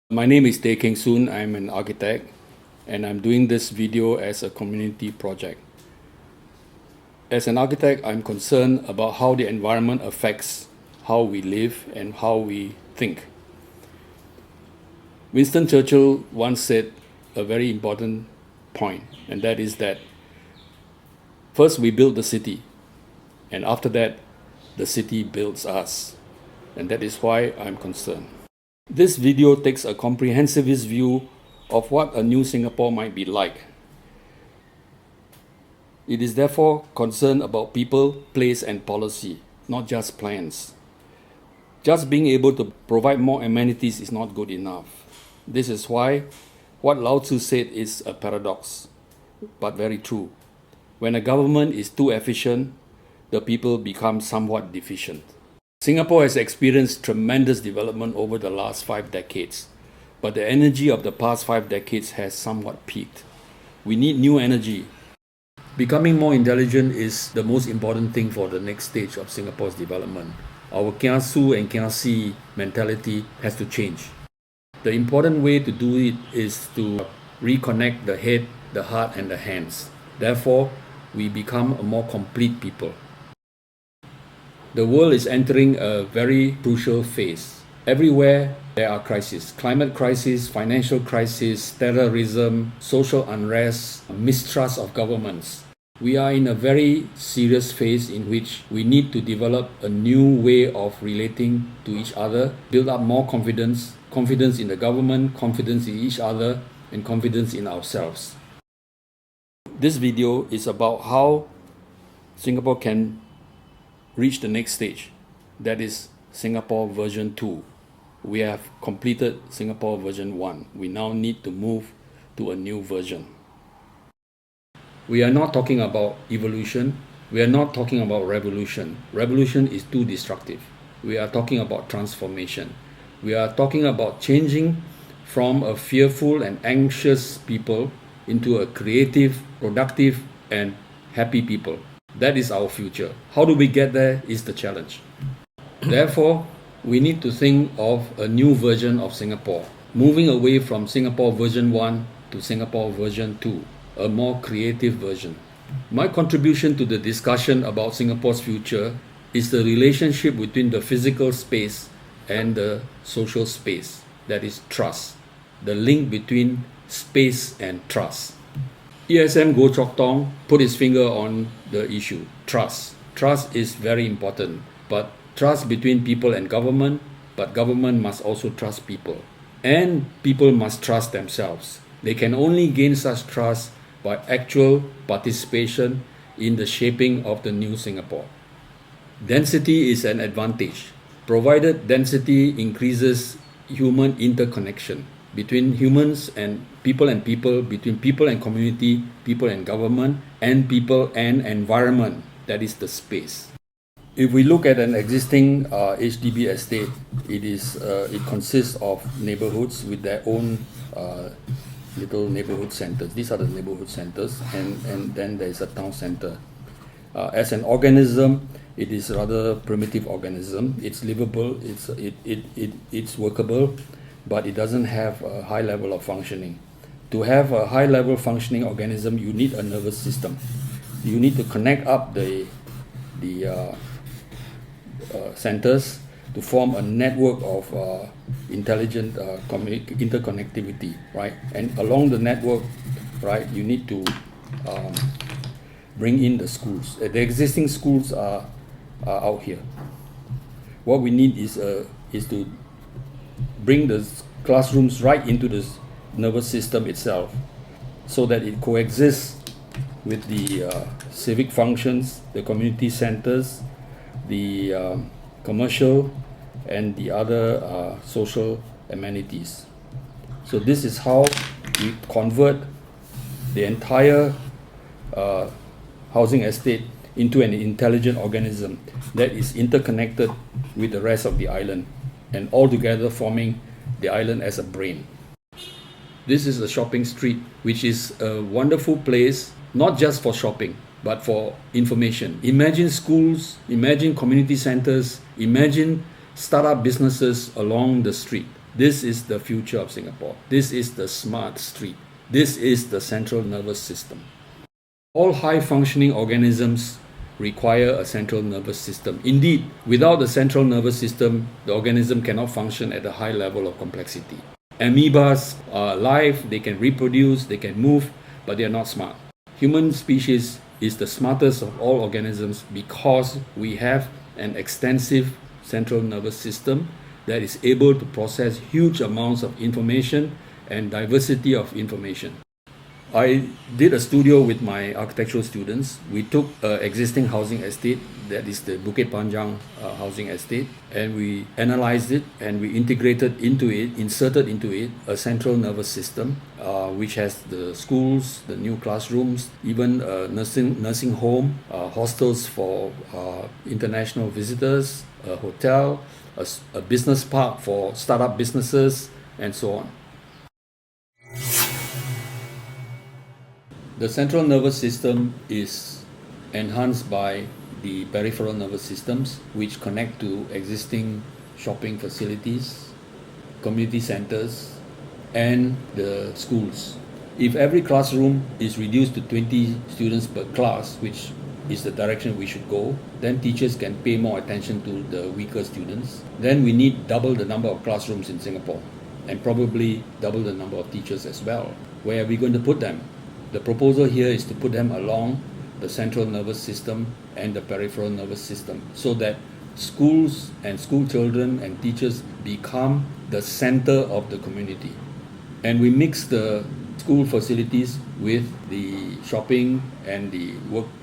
My name is Teh Keng Soon. I'm an architect and I'm doing this video as a community project. As an architect, I'm concerned about how the environment affects how we live and how we think. Winston Churchill once said a very important point, and that is that first we build the city, and after that, the city builds us. And that is why I'm concerned. This video takes a comprehensivist view of what a new Singapore might be like. It is therefore concerned about people, place, and policy, not just plans. Just being able to provide more amenities is not good enough. This is why what Lao Tzu said is a paradox, but very true. When a government is too efficient, the people become somewhat deficient. Singapore has experienced tremendous development over the last 5 decades, but the energy of the past 5 decades has somewhat peaked. We need new energy. Becoming more intelligent is the most important thing for the next stage of Singapore's development. Our kiasu and kiasi mentality has to change. The important way to do it is to reconnect the head, the heart, and the hands. Therefore, we become a more complete people. The world is entering a very crucial phase. Everywhere there are crises: climate crisis, financial crisis, terrorism, social unrest, mistrust of governments. We are in a very serious phase in which we need to develop a new way of relating to each other, build up more confidence in the government, confidence in each other, and confidence in ourselves. This video is about how Singapore can reach the next stage, that is Singapore version 2. We have completed Singapore version 1. We now need to move to a new version. We are not talking about evolution. We are not talking about revolution. Revolution is too destructive. We are talking about transformation. We are talking about changing from a fearful and anxious people into a creative, productive, and happy people. That is our future. How do we get there is the challenge. Therefore, we need to think of a new version of Singapore, moving away from Singapore version 1 to Singapore version 2, a more creative version. My contribution to the discussion about Singapore's future is the relationship between the physical space and the social space, that is trust, the link between space and trust. ESM Goh Chok Tong put his finger on the issue: trust. Trust is very important, but trust between people and government, but government must also trust people. And people must trust themselves. They can only gain such trust by actual participation in the shaping of the new Singapore. Density is an advantage, provided density increases human interconnection between humans and people, between people and community, people and government, and people and environment, that is the space. If we look at an existing HDB estate, it consists of neighborhoods with their own little neighborhood centers. These are the neighborhood centers, and then there is a town center. As an organism, it is rather primitive organism. It's livable, it's workable, but it doesn't have a high level of functioning. To have a high level functioning organism, you need a nervous system. You need to connect up the centers to form a network of intelligent interconnectivity, right? And along the network, right, you need to bring in the schools. The existing schools are out here. What we need is to bring the classrooms right into the nervous system itself, so that it coexists with the civic functions, the community centers, the commercial, and the other social amenities. So this is how we convert the entire housing estate into an intelligent organism that is interconnected with the rest of the island, and all together forming the island as a brain. This is the shopping street, which is a wonderful place, not just for shopping, but for information. Imagine schools, imagine community centers, imagine startup businesses along the street. This is the future of Singapore. This is the smart street. This is the central nervous system. All high-functioning organisms require a central nervous system. Indeed, without the central nervous system, the organism cannot function at a high level of complexity. Amoebas are alive, they can reproduce, they can move, but they are not smart. Human species is the smartest of all organisms because we have an extensive central nervous system that is able to process huge amounts of information and diversity of information. I did a studio with my architectural students. We took an existing housing estate, that is the Bukit Panjang housing estate, and we analyzed it and we inserted into it a central nervous system, which has the schools, the new classrooms, even a nursing home, hostels for international visitors, a hotel, a business park for startup businesses, and so on. The central nervous system is enhanced by the peripheral nervous systems, which connect to existing shopping facilities, community centers, and the schools. If every classroom is reduced to 20 students per class, which is the direction we should go, then teachers can pay more attention to the weaker students. Then we need double the number of classrooms in Singapore, and probably double the number of teachers as well. Where are we going to put them? The proposal here is to put them along the central nervous system and the peripheral nervous system so that schools and school children and teachers become the center of the community. And we mix the school facilities with the shopping and the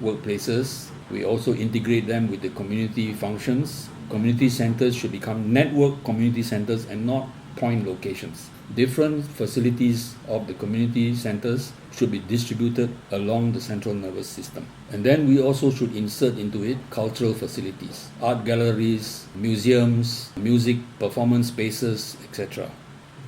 workplaces. We also integrate them with the community functions. Community centers should become network community centers and not point locations. Different facilities of the community centers should be distributed along the central nervous system. And then we also should insert into it cultural facilities, art galleries, museums, music performance spaces, etc.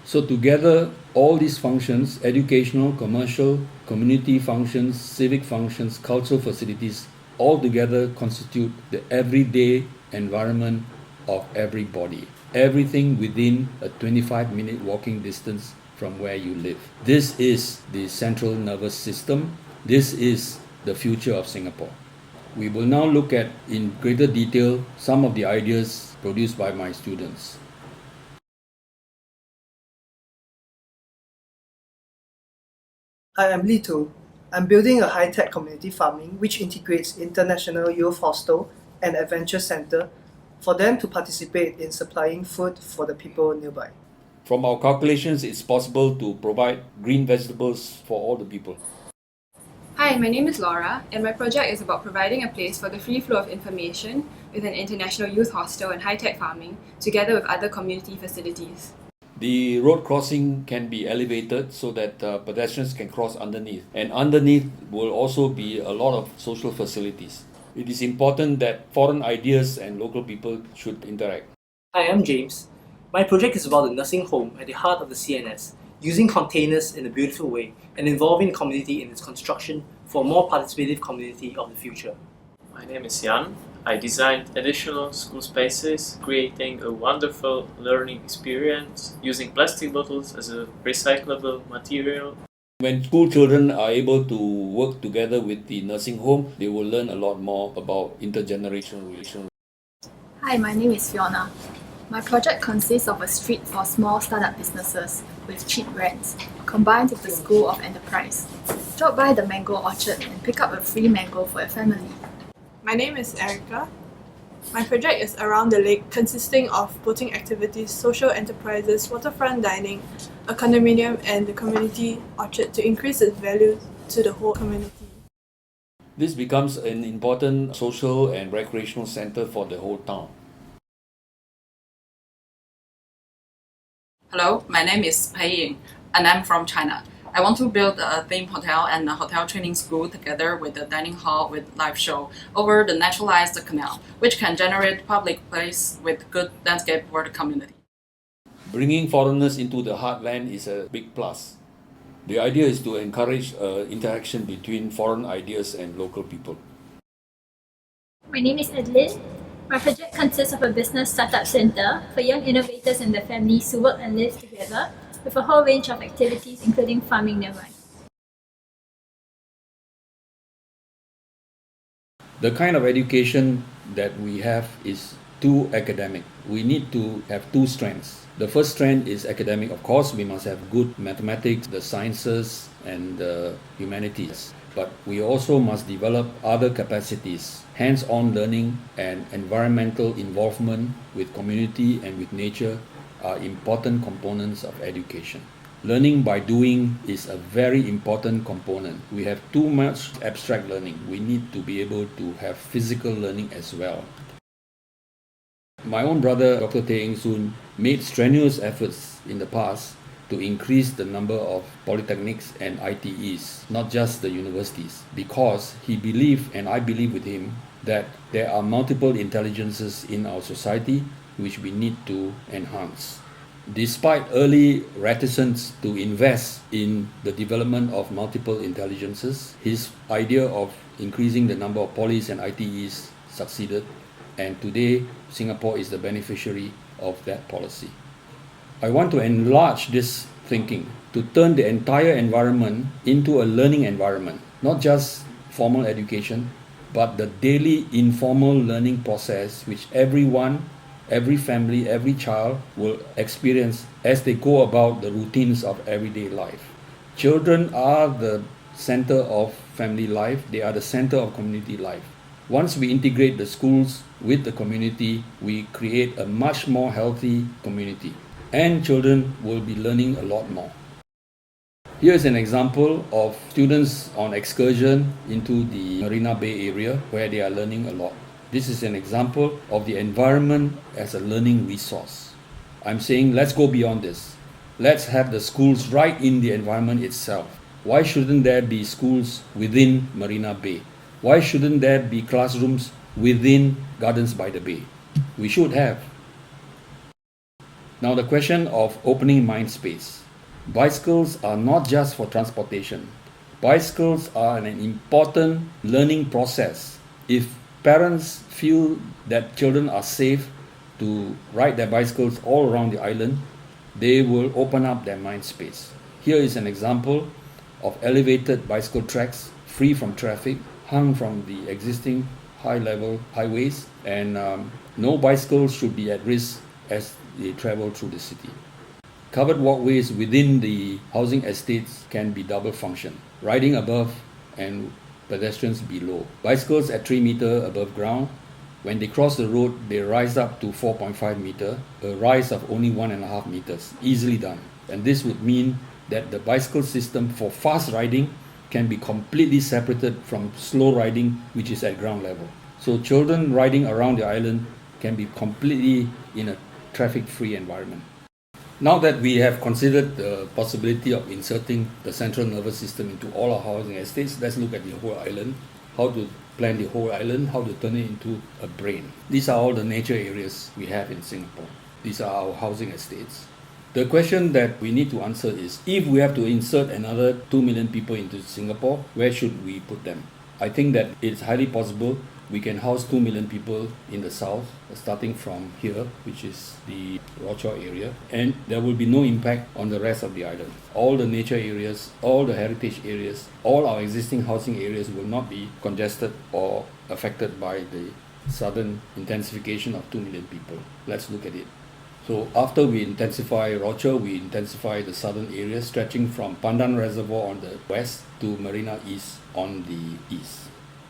So together, all these functions, educational, commercial, community functions, civic functions, cultural facilities, all together constitute the everyday environment of everybody. Everything within a 25-minute walking distance from where you live. This is the central nervous system. This is the future of Singapore. We will now look at, in greater detail, some of the ideas produced by my students. I am Lito. I'm building a high-tech community farming which integrates international youth hostel and adventure center for them to participate in supplying food for the people nearby. From our calculations, it's possible to provide green vegetables for all the people. Hi, my name is Laura, and my project is about providing a place for the free flow of information with an international youth hostel and high-tech farming, together with other community facilities. The road crossing can be elevated so that pedestrians can cross underneath. And underneath will also be a lot of social facilities. It is important that foreign ideas and local people should interact. Hi, I'm James. My project is about a nursing home at the heart of the CNS, using containers in a beautiful way and involving the community in its construction for a more participative community of the future. My name is Jan. I designed additional school spaces, creating a wonderful learning experience using plastic bottles as a recyclable material. When school children are able to work together with the nursing home, they will learn a lot more about intergenerational relations. Hi, my name is Fiona. My project consists of a street for small startup businesses with cheap rents, combined with the School of Enterprise. Drop by the mango orchard and pick up a free mango for your family. My name is Erica. My project is around the lake, consisting of boating activities, social enterprises, waterfront dining, a condominium, and the community orchard to increase its value to the whole community. This becomes an important social and recreational center for the whole town. Hello, my name is Pei Ying, and I'm from China. I want to build a theme hotel and a hotel training school together with a dining hall with live show over the naturalized canal, which can generate public place with good landscape for the community. Bringing foreigners into the heartland is a big plus. The idea is to encourage interaction between foreign ideas and local people. My name is Adeline. My project consists of a business startup center for young innovators and their families to work and live together with a whole range of activities including farming nearby. The kind of education that we have is too academic. We need to have two strengths. The first strength is academic. Of course, we must have good mathematics, the sciences, and the humanities. But we also must develop other capacities. Hands-on learning and environmental involvement with community and with nature are important components of education. Learning by doing is a very important component. We have too much abstract learning. We need to be able to have physical learning as well. My own brother, Dr. Teh Eng Soon, made strenuous efforts in the past to increase the number of polytechnics and ITEs, not just the universities, because he believed, and I believe with him, that there are multiple intelligences in our society which we need to enhance. Despite early reticence to invest in the development of multiple intelligences, his idea of increasing the number of polys and ITEs succeeded, and today Singapore is the beneficiary of that policy. I want to enlarge this thinking to turn the entire environment into a learning environment, not just formal education, but the daily informal learning process which everyone, every family, every child will experience as they go about the routines of everyday life. Children are the center of family life, they are the center of community life. Once we integrate the schools with the community, we create a much more healthy community, and children will be learning a lot more. Here is an example of students on excursion into the Marina Bay area where they are learning a lot. This is an example of the environment as a learning resource. I'm saying let's go beyond this. Let's have the schools right in the environment itself. Why shouldn't there be schools within Marina Bay? Why shouldn't there be classrooms within Gardens by the Bay? We should have. Now the question of opening mind space. Bicycles are not just for transportation. Bicycles are an important learning process. If parents feel that children are safe to ride their bicycles all around the island, they will open up their mind space. Here is an example of elevated bicycle tracks free from traffic, hung from the existing high-level highways, and no bicycles should be at risk as they travel through the city. Covered walkways within the housing estates can be double function, riding above and pedestrians below. Bicycles at 3 meters above ground, when they cross the road, they rise up to 4.5 meters, a rise of only 1.5 meters, easily done. And this would mean that the bicycle system for fast riding can be completely separated from slow riding, which is at ground level. So children riding around the island can be completely in a traffic-free environment. Now that we have considered the possibility of inserting the central nervous system into all our housing estates, let's look at the whole island, how to plan the whole island, how to turn it into a brain. These are all the nature areas we have in Singapore. These are our housing estates. The question that we need to answer is, if we have to insert another 2 million people into Singapore, where should we put them? I think that it's highly possible we can house 2 million people in the south, starting from here, which is the Rochor area, and there will be no impact on the rest of the island. All the nature areas, all the heritage areas, all our existing housing areas will not be congested or affected by the sudden intensification of 2 million people. Let's look at it. So after we intensify Rochor, we intensify the southern area stretching from Pandan Reservoir on the west to Marina East on the east.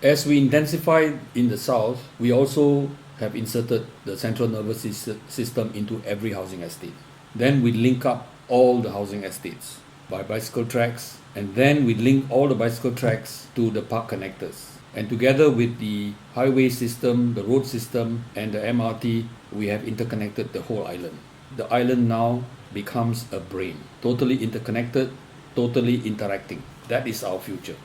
As we intensify in the south, we also have inserted the central nervous system into every housing estate. Then we link up all the housing estates by bicycle tracks, and then we link all the bicycle tracks to the park connectors. And together with the highway system, the road system, and the MRT, we have interconnected the whole island. The island now becomes a brain, totally interconnected, totally interacting. That is our future.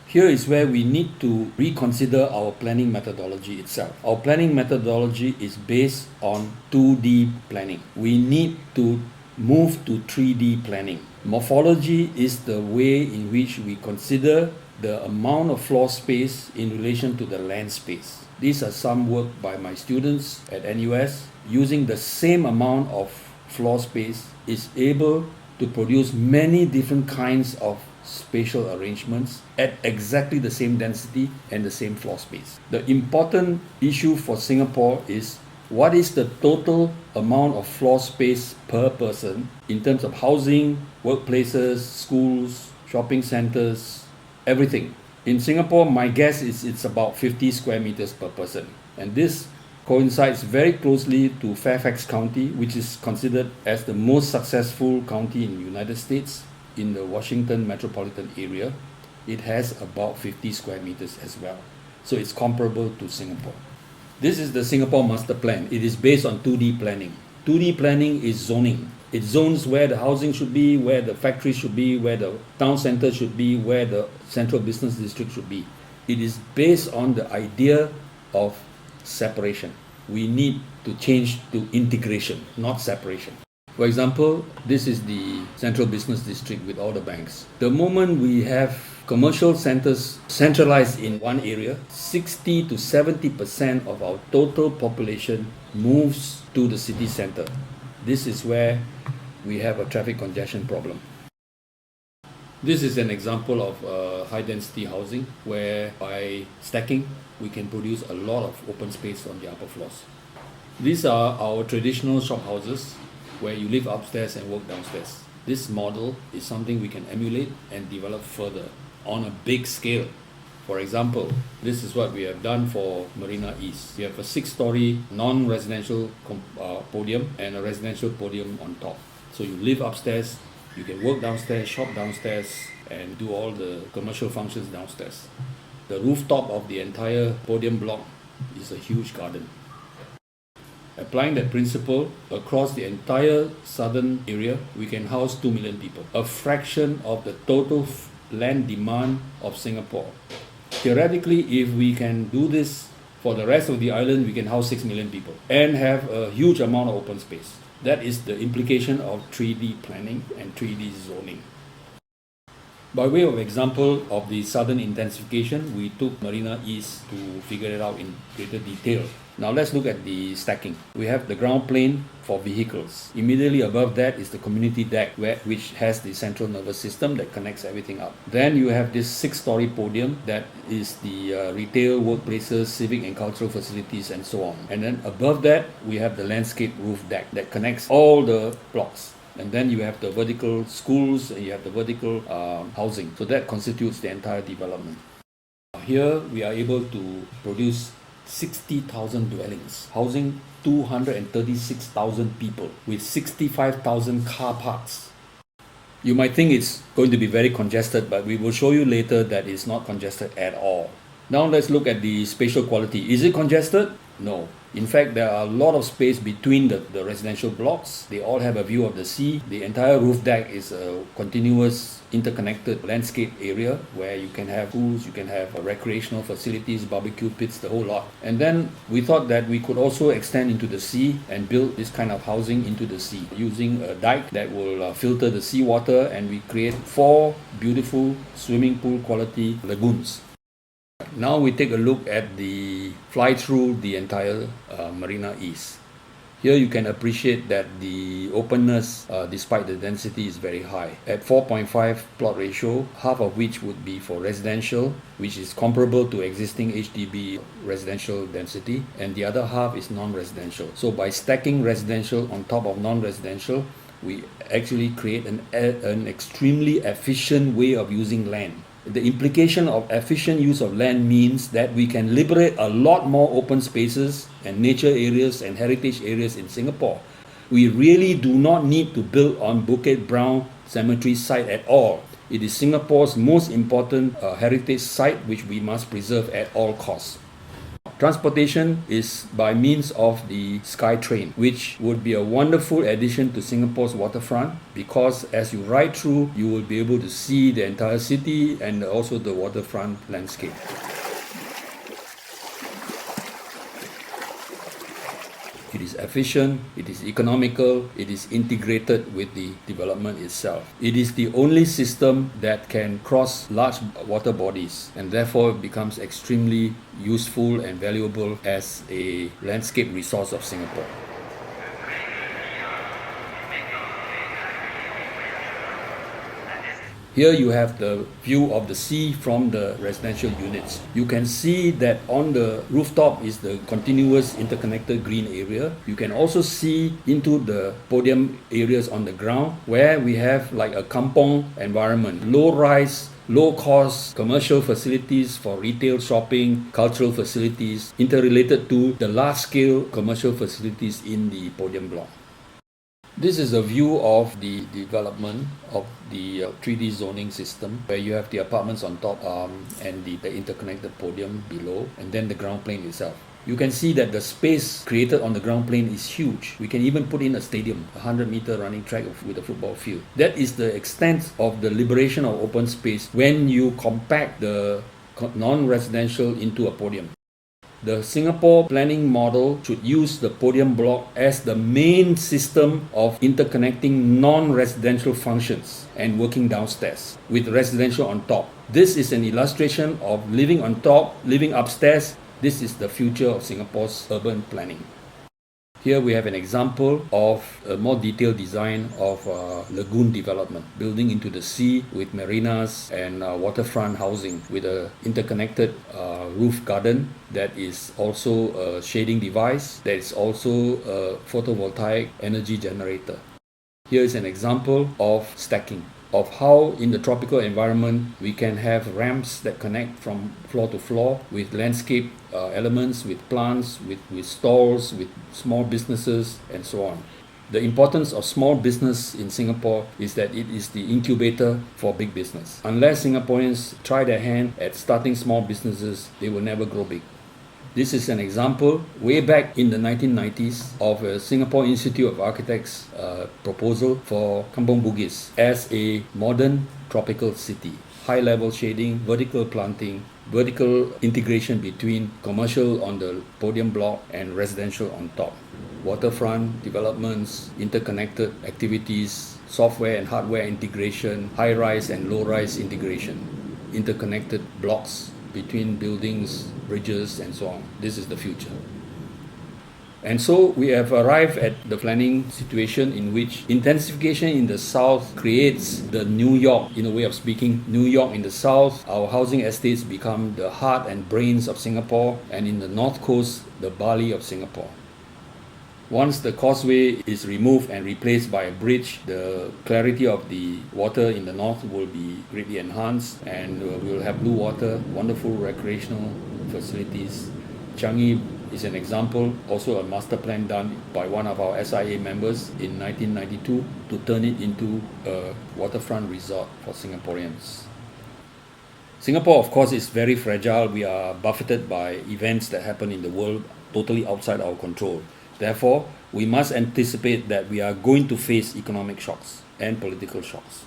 Here is where we need to reconsider our planning methodology itself. Our planning methodology is based on 2D planning. We need to move to 3D planning. Morphology is the way in which we consider the amount of floor space in relation to the land space. These are some work by my students at NUS. Using the same amount of floor space is able to produce many different kinds of spatial arrangements at exactly the same density and the same floor space. The important issue for Singapore is what is the total amount of floor space per person in terms of housing, workplaces, schools, shopping centers, everything. In Singapore, my guess is it's about 50 square meters per person. And this coincides very closely to Fairfax County, which is considered as the most successful county in the United States in the Washington metropolitan area. It has about 50 square meters as well. So it's comparable to Singapore. This is the Singapore Master Plan. It is based on 2D planning. 2D planning is zoning. It zones where the housing should be, where the factories should be, where the town center should be, where the central business district should be. It is based on the idea of separation. We need to change to integration, not separation. For example, this is the central business district with all the banks. The moment we have commercial centers centralized in one area, 60 to 70% of our total population moves to the city center. This is where we have a traffic congestion problem. This is an example of high density housing where by stacking we can produce a lot of open space on the upper floors. These are our traditional shop houses where you live upstairs and work downstairs. This model is something we can emulate and develop further on a big scale. For example, this is what we have done for Marina East. We have a 6-story non-residential podium and a residential podium on top. So you live upstairs, you can work downstairs, shop downstairs, and do all the commercial functions downstairs. The rooftop of the entire podium block is a huge garden. Applying that principle across the entire southern area, we can house 2 million people, a fraction of the total land demand of Singapore. Theoretically, if we can do this for the rest of the island, we can house 6 million people and have a huge amount of open space. That is the implication of 3D planning and 3D zoning. By way of example of the southern intensification, we took Marina East to figure it out in greater detail. Now let's look at the stacking. We have the ground plane for vehicles. Immediately above that is the community deck, which has the central nervous system that connects everything up. Then you have this 6-story podium that is the retail, workplaces, civic and cultural facilities and so on. And then above that, we have the landscape roof deck that connects all the blocks. And then you have the vertical schools and you have the vertical housing. So that constitutes the entire development. Here we are able to produce 60,000 dwellings, housing 236,000 people with 65,000 car parks. You might think it's going to be very congested, but we will show you later that it's not congested at all. Now let's look at the spatial quality. Is it congested? No. In fact, there are a lot of space between the residential blocks. They all have a view of the sea. The entire roof deck is a continuous interconnected landscape area where you can have schools, you can have recreational facilities, barbecue pits, the whole lot. And then we thought that we could also extend into the sea and build this kind of housing into the sea using a dike that will filter the seawater, and we create 4 beautiful swimming pool quality lagoons. Now we take a look at the fly through the entire Marina East. Here you can appreciate that the openness, despite the density, is very high. At 4.5 plot ratio, half of which would be for residential, which is comparable to existing HDB residential density, and the other half is non-residential. So by stacking residential on top of non-residential, we actually create an extremely efficient way of using land. The implication of efficient use of land means that we can liberate a lot more open spaces and nature areas and heritage areas in Singapore. We really do not need to build on Bukit Brown Cemetery site at all. It is Singapore's most important heritage site which we must preserve at all costs. Transportation is by means of the SkyTrain, which would be a wonderful addition to Singapore's waterfront, because as you ride through, you will be able to see the entire city and also the waterfront landscape. It is efficient, it is economical, it is integrated with the development itself. It is the only system that can cross large water bodies and therefore becomes extremely useful and valuable as a landscape resource of Singapore. Here you have the view of the sea from the residential units. You can see that on the rooftop is the continuous interconnected green area. You can also see into the podium areas on the ground where we have like a kampong environment, low-rise, low-cost commercial facilities for retail shopping, cultural facilities, interrelated to the large-scale commercial facilities in the podium block. This is a view of the development of the 3D zoning system, where you have the apartments on top and the interconnected podium below, and then the ground plane itself. You can see that the space created on the ground plane is huge. We can even put in a stadium, a 100-meter running track with a football field. That is the extent of the liberation of open space when you compact the non-residential into a podium. The Singapore planning model should use the podium block as the main system of interconnecting non-residential functions and working downstairs with residential on top. This is an illustration of living on top, living upstairs. This is the future of Singapore's urban planning. Here we have an example of a more detailed design of lagoon development, building into the sea with marinas and waterfront housing with an interconnected roof garden that is also a shading device, that is also a photovoltaic energy generator. Here is an example of stacking, of how in the tropical environment we can have ramps that connect from floor to floor with landscape elements, with plants, with stalls, with small businesses and so on. The importance of small business in Singapore is that it is the incubator for big business. Unless Singaporeans try their hand at starting small businesses, they will never grow big. This is an example way back in the 1990s of a Singapore Institute of Architects proposal for Kampong Bugis as a modern tropical city. High-level shading, vertical planting, vertical integration between commercial on the podium block and residential on top. Waterfront developments, interconnected activities, software and hardware integration, high-rise and low-rise integration, interconnected blocks between buildings, bridges and so on. This is the future. And so we have arrived at the planning situation in which intensification in the south creates the New York, in a way of speaking, New York in the south. Our housing estates become the heart and brains of Singapore, and in the north coast, the Bali of Singapore. Once the causeway is removed and replaced by a bridge, the clarity of the water in the north will be greatly enhanced, and we will have blue water, wonderful recreational facilities. Changi is an example, also a master plan done by one of our SIA members in 1992 to turn it into a waterfront resort for Singaporeans. Singapore, of course, is very fragile. We are buffeted by events that happen in the world totally outside our control. Therefore, we must anticipate that we are going to face economic shocks and political shocks.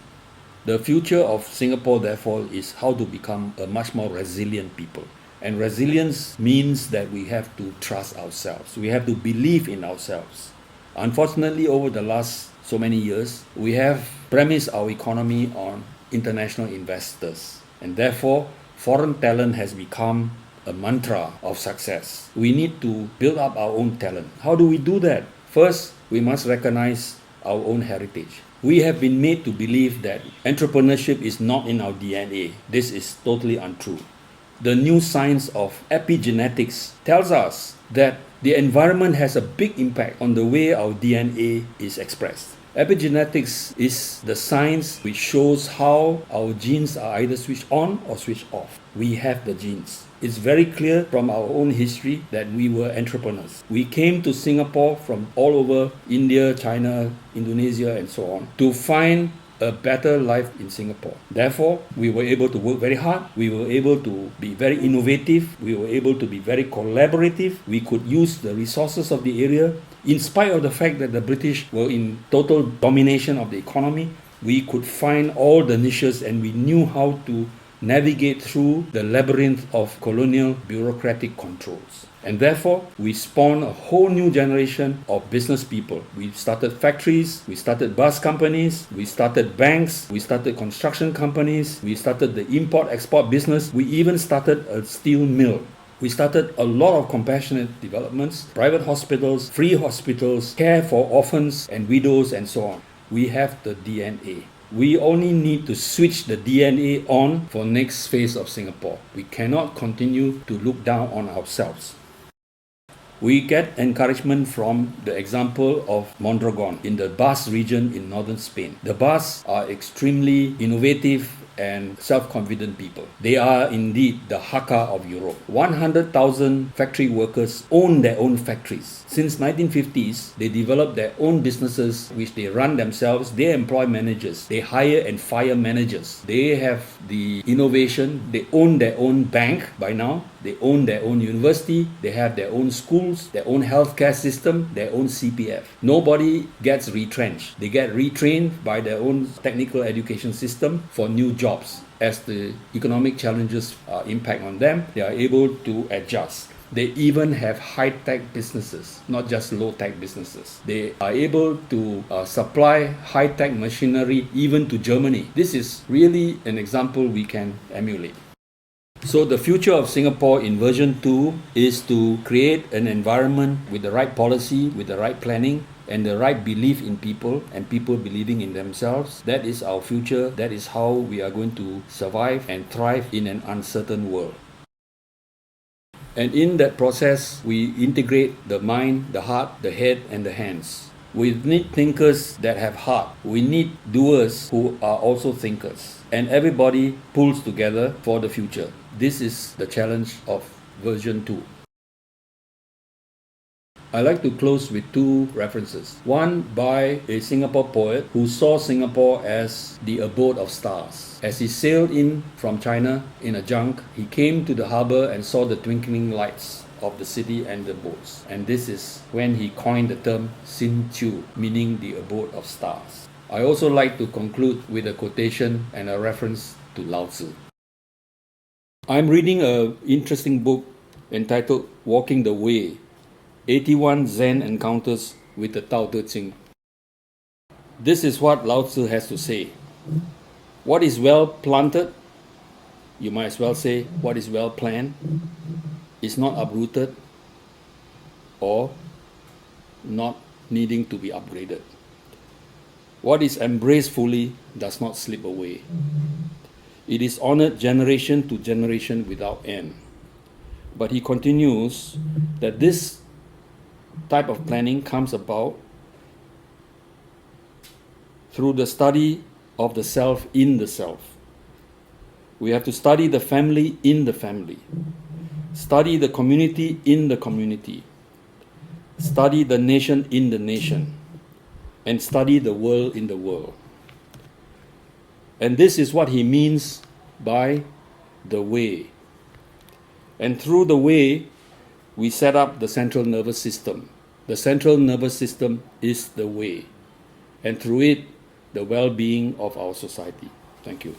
The future of Singapore, therefore, is how to become a much more resilient people. And resilience means that we have to trust ourselves. We have to believe in ourselves. Unfortunately, over the last so many years, we have premised our economy on international investors. And therefore, foreign talent has become a mantra of success. We need to build up our own talent. How do we do that? First, we must recognize our own heritage. We have been made to believe that entrepreneurship is not in our DNA. This is totally untrue. The new science of epigenetics tells us that the environment has a big impact on the way our DNA is expressed. Epigenetics is the science which shows how our genes are either switched on or switched off. We have the genes. It's very clear from our own history that we were entrepreneurs. We came to Singapore from all over India, China, Indonesia, and so on to find a better life in Singapore. Therefore, we were able to work very hard. We were able to be very innovative. We were able to be very collaborative. We could use the resources of the area. In spite of the fact that the British were in total domination of the economy, we could find all the niches and we knew how to navigate through the labyrinth of colonial bureaucratic controls. And therefore, we spawned a whole new generation of business people. We started factories, we started bus companies, we started banks, we started construction companies, we started the import-export business, we even started a steel mill. We started a lot of compassionate developments, private hospitals, free hospitals, care for orphans and widows and so on. We have the DNA. We only need to switch the DNA on for next phase of Singapore. We cannot continue to look down on ourselves. We get encouragement from the example of Mondragon in the Basque region in northern Spain. The Basques are extremely innovative and self-confident people. They are indeed the Hakka of Europe. 100,000 factory workers own their own factories. Since 1950s, they developed their own businesses which they run themselves. They employ managers. They hire and fire managers. They have the innovation. They own their own bank by now. They own their own university. They have their own schools, their own healthcare system, their own CPF. Nobody gets retrenched. They get retrained by their own technical education system for new jobs. As the economic challenges impact on them, they are able to adjust. They even have high-tech businesses, not just low-tech businesses. They are able to supply high-tech machinery even to Germany. This is really an example we can emulate. So the future of Singapore in version 2 is to create an environment with the right policy, with the right planning, and the right belief in people and people believing in themselves. That is our future. That is how we are going to survive and thrive in an uncertain world. And in that process, we integrate the mind, the heart, the head, and the hands. We need thinkers that have heart. We need doers who are also thinkers. And everybody pulls together for the future. This is the challenge of version 2. I like to close with two references. One by a Singapore poet who saw Singapore as the abode of stars. As he sailed in from China in a junk, he came to the harbour and saw the twinkling lights of the city and the boats. And this is when he coined the term Sin Chu, meaning the abode of stars. I also like to conclude with a quotation and a reference to Lao Tzu. I'm reading an interesting book entitled Walking the Way, 81 Zen Encounters with the Tao Te Ching. This is what Lao Tzu has to say. What is well planted, you might as well say what is well planned, is not uprooted or not needing to be upgraded. What is embraced fully does not slip away. It is honored generation to generation without end. But he continues that this type of planning comes about through the study of the self in the self. We have to study the family in the family, study the community in the community, study the nation in the nation, and study the world in the world. And this is what he means by the way. And through the way, we set up the central nervous system. The central nervous system is the way. And through it, the well-being of our society. Thank you.